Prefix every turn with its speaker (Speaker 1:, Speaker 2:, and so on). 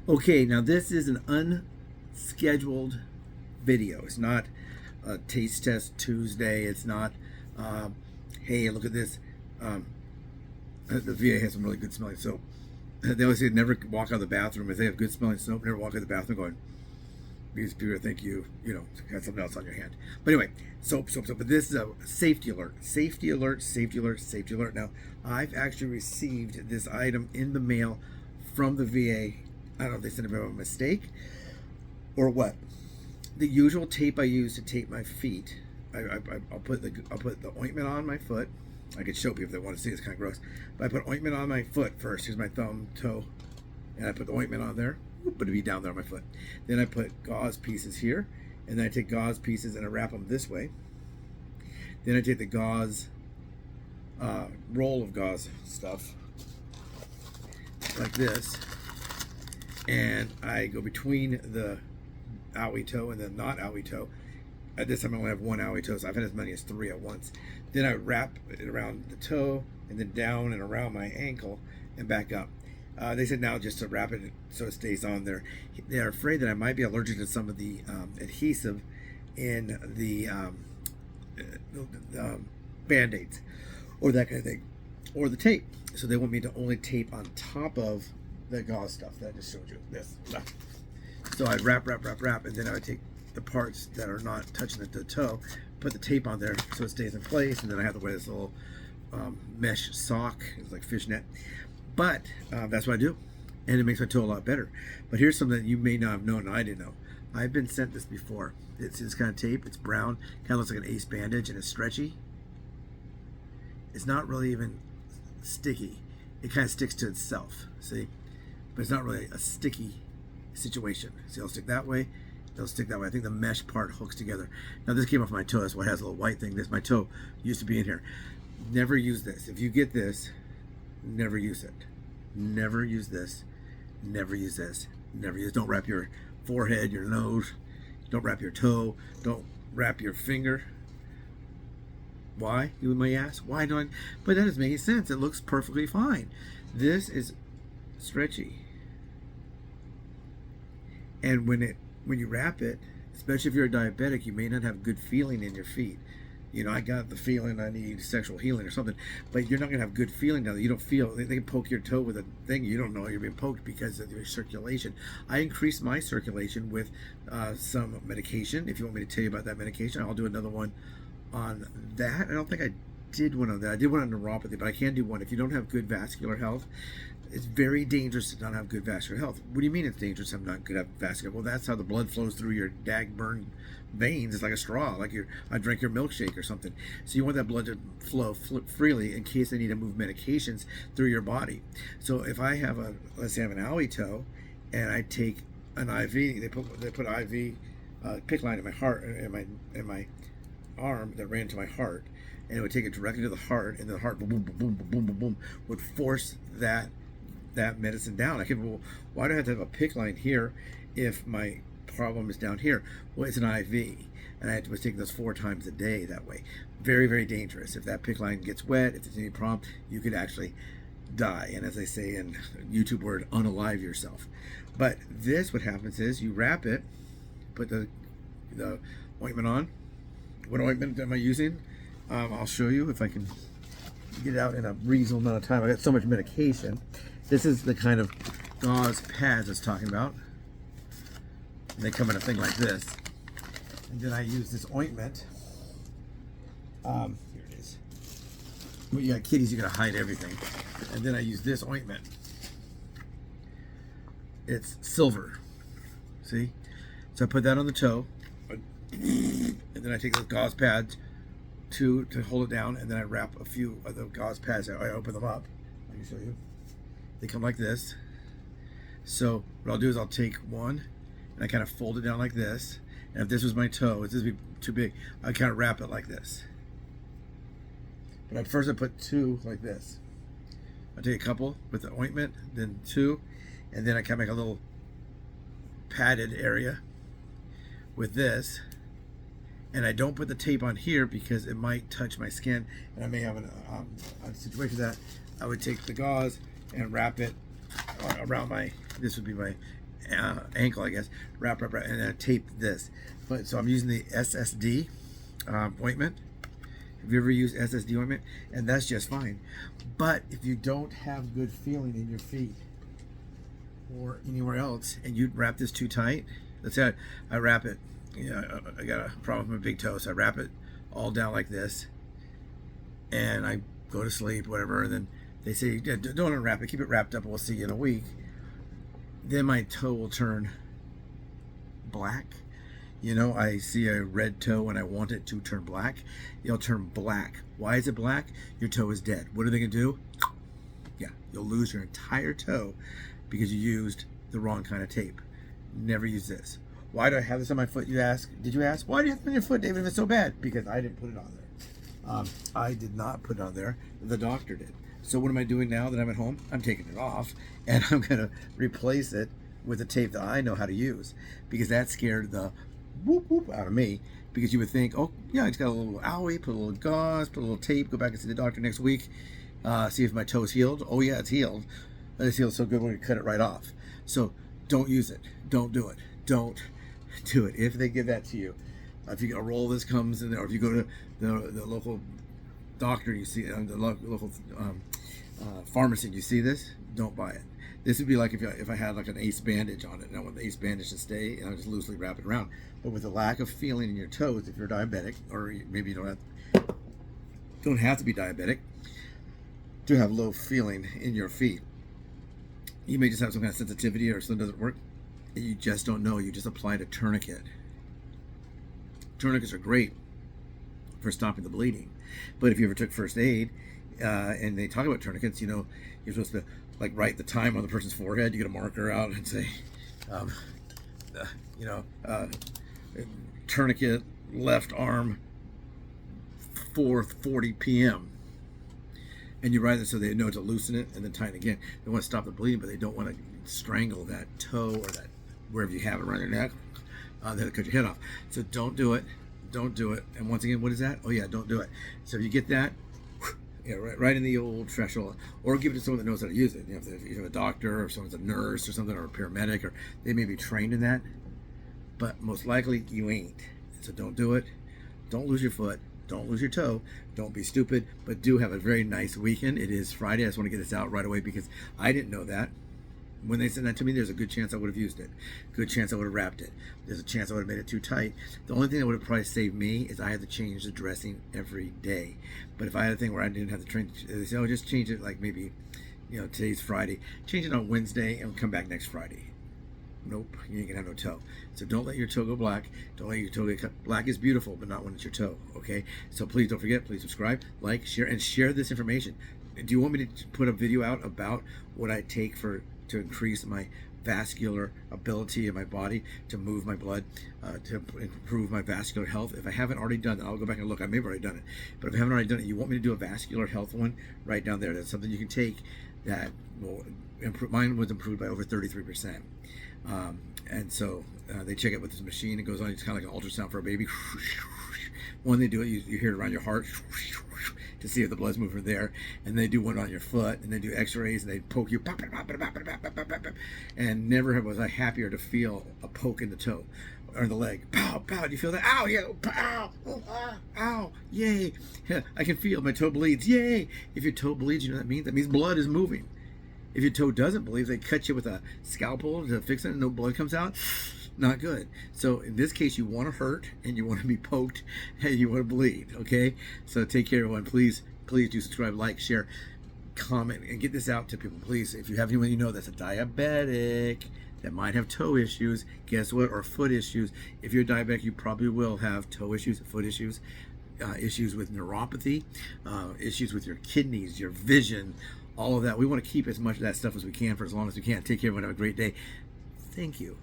Speaker 1: Okay, now this is an unscheduled video. It's not a taste test Tuesday. It's not, hey, look at this. Um, the VA has some really good smelling soap. They always say never walk out of the bathroom. If they have good smelling soap, never walk out of the bathroom going, because people think you got something else on your hand. But anyway, soap. But this is a safety alert. Safety alert, safety alert, safety alert. Now, I've actually received this item in the mail from the VA. I don't know if they sent it by mistake or what. The usual tape I use to tape my feet, I'll put the ointment on my foot. I could show people if they want to see. It's kind of gross, but I put ointment on my foot first. Here's my thumb, toe, and I put the ointment on there. But it'd be down there on my foot. Then I put gauze pieces here, and then I take gauze pieces and I wrap them this way. Then I take the gauze roll of gauze stuff like this, and I go between the owie toe and the not owie toe. At this time I only have one owie toe, so I've had as many as 3 at once. Then I wrap it around the toe and then down and around my ankle and back up. They said now just to wrap it so it stays on there. They're afraid that I might be allergic to some of the adhesive in the Band-Aids or that kind of thing, or the tape. So they want me to only tape on top of the gauze stuff that I just showed you. This. So I'd wrap, and then I would take the parts that are not touching the toe, put the tape on there so it stays in place, and then I have to wear this little mesh sock. It's like fishnet. But that's what I do, and it makes my toe a lot better. But here's something that you may not have known and I didn't know. I've been sent this before. It's this kind of tape. It's brown, kind of looks like an ace bandage, and it's stretchy. It's not really even sticky. It kind of sticks to itself, see? But it's not really a sticky situation. See, it'll stick that way. It'll stick that way. I think the mesh part hooks together. Now this came off my toe. That's why it has a little white thing. This, my toe used to be in here. Never use this. If you get this, never use it. Never use this. Never use this. Never use. Don't wrap your forehead, your nose. Don't wrap your toe. Don't wrap your finger. Why, you may ask? Why don't? But that doesn't make any sense. It looks perfectly fine. This is stretchy, and when you wrap it, especially if you're a diabetic, you may not have good feeling in your feet. You know, I got the feeling I need sexual healing or something, but you're not gonna have good feeling now that you don't feel. They can poke your toe with a thing you don't know you're being poked because of your circulation. I increase my circulation with some medication. If you want me to tell you about that medication, I'll do another one on that. I don't think I did one on that. I did one on neuropathy, but I can do one. If you don't have good vascular health, it's very dangerous to not have good vascular health. What do you mean it's dangerous to not good vascular? Well, that's how the blood flows through your dag-burned veins. It's like a straw, like I drank your milkshake or something. So you want that blood to flow freely in case they need to move medications through your body. So if I have let's say I have an owie toe, and I take an IV, they put IV PICC line in my heart, in my arm that ran to my heart, and it would take it directly to the heart, and the heart boom boom boom boom boom boom boom would force that medicine down. I could, well, why do I have to have a PICC line here if my problem is down here? Well, it's an IV, and I was taking those 4 times a day that way. Very, very dangerous. If that PICC line gets wet, if there's any problem, you could actually die, and as they say in YouTube word, unalive yourself. But this, what happens is you wrap it, put the ointment on. What ointment am I using? I'll show you if I can get it out in a reasonable amount of time. I got so much medication. This is the kind of gauze pads I was talking about. And they come in a thing like this. And then I use this ointment. Here it is. When you got kitties, you gotta hide everything. And then I use this ointment. It's silver. See? So I put that on the toe. And then I take those gauze pads to hold it down, and then I wrap a few of the gauze pads. I open them up. I can show you. They come like this. So what I'll do is I'll take one and I kind of fold it down like this. And if this was my toe, if this would be too big, I kind of wrap it like this. But first I put 2 like this. I take a couple with the ointment, then 2, and then I kind of make a little padded area with this. And I don't put the tape on here because it might touch my skin, and I may have a situation that I would take the gauze and wrap it around this would be my ankle, I guess. Wrap, and then I tape this. But so I'm using the SSD ointment. Have you ever used SSD ointment? And that's just fine. But if you don't have good feeling in your feet or anywhere else, and you wrap this too tight, let's say I wrap it. I got a problem with my big toe, so I wrap it all down like this, and I go to sleep, whatever. And then they say, don't unwrap it, keep it wrapped up, and we'll see you in a week. Then my toe will turn black. I see a red toe and I want it to turn black. It'll turn black. Why is it black? Your toe is dead. What are they gonna do? Yeah, you'll lose your entire toe because you used the wrong kind of tape. Never use this. Why do I have this on my foot, you ask? Did you ask? Why do you have it on your foot, David, if it's so bad? Because I didn't put it on there. I did not put it on there. The doctor did. So what am I doing now that I'm at home? I'm taking it off, and I'm gonna replace it with a tape that I know how to use, because that scared the whoop whoop out of me. Because you would think, oh yeah, it's got a little owie, put a little gauze, put a little tape, go back and see the doctor next week, see if my toe's healed. Oh yeah, it's healed. It's healed so good we're gonna cut it right off. So don't use it. Don't do it. Don't do it. If they give that to you, if you get a roll, this comes in there, or if you go to the local doctor, you see the local pharmacy, you see this, don't buy it. This would be like if I had like an ACE bandage on it, and I want the ACE bandage to stay, and I just loosely wrap it around. But with a lack of feeling in your toes, if you're diabetic, or maybe you don't have to be diabetic to have low feeling in your feet, you may just have some kind of sensitivity or something doesn't work, and you just don't know. You just applied a tourniquet. Tourniquets are great for stopping the bleeding, but if you ever took first aid, and they talk about tourniquets, you're supposed to like write the time on the person's forehead. You get a marker out and say, tourniquet, left arm, 4:40 p.m. And you write it so they know to loosen it and then tighten again. They want to stop the bleeding, but they don't want to strangle that toe or that wherever you have it around your neck. That'll cut your head off. So don't do it. Don't do it. And once again, what is that? Oh yeah, don't do it. So if you get that, right in the old threshold, or give it to someone that knows how to use it. If you have a doctor or someone's a nurse or something, or a paramedic, or they may be trained in that, but most likely you ain't. So don't do it. Don't lose your foot. Don't lose your toe. Don't be stupid, but do have a very nice weekend. It is Friday. I just want to get this out right away because I didn't know that. When they said that to me, there's a good chance I would have used it. Good chance I would have wrapped it. There's a chance I would have made it too tight. The only thing that would have probably saved me is I had to change the dressing every day. But if I had a thing where I didn't have to train, they say, oh, just change it like maybe, today's Friday. Change it on Wednesday and come back next Friday. Nope, you ain't gonna have no toe. So don't let your toe go black. Don't let your toe get cut. Black is beautiful, but not when it's your toe, okay? So please don't forget, please subscribe, like, share, and share this information. Do you want me to put a video out about what I take to increase my vascular ability in my body, to move my blood, to improve my vascular health? If I haven't already done that, I'll go back and look. I may have already done it. But if I haven't already done it, you want me to do a vascular health one, right down there. That's something you can take that will improve. Mine was improved by over 33%. And so they check it with this machine. It goes on. It's kind of like an ultrasound for a baby. When they do it, you hear it around your heart to see if the blood's moving there. And they do one on your foot, and they do x-rays, and they poke you. And never was I happier to feel a poke in the toe or the leg. Pow, pow. Do you feel that? Ow, yeah. Pow, ow, yay. I can feel my toe bleeds. Yay. If your toe bleeds, you know what that means? That means blood is moving. If your toe doesn't bleed, they cut you with a scalpel to fix it and no blood comes out. Not good. So in this case, you want to hurt and you want to be poked and you want to bleed, okay? So take care, everyone. Please do subscribe, like, share, comment, and get this out to people. Please, if you have anyone you know that's a diabetic that might have toe issues, guess what? Or foot issues. If you're diabetic, you probably will have toe issues, foot issues, issues with neuropathy, issues with your kidneys, your vision, all of that. We want to keep as much of that stuff as we can for as long as we can. Take care, everyone. Have a great day. Thank you.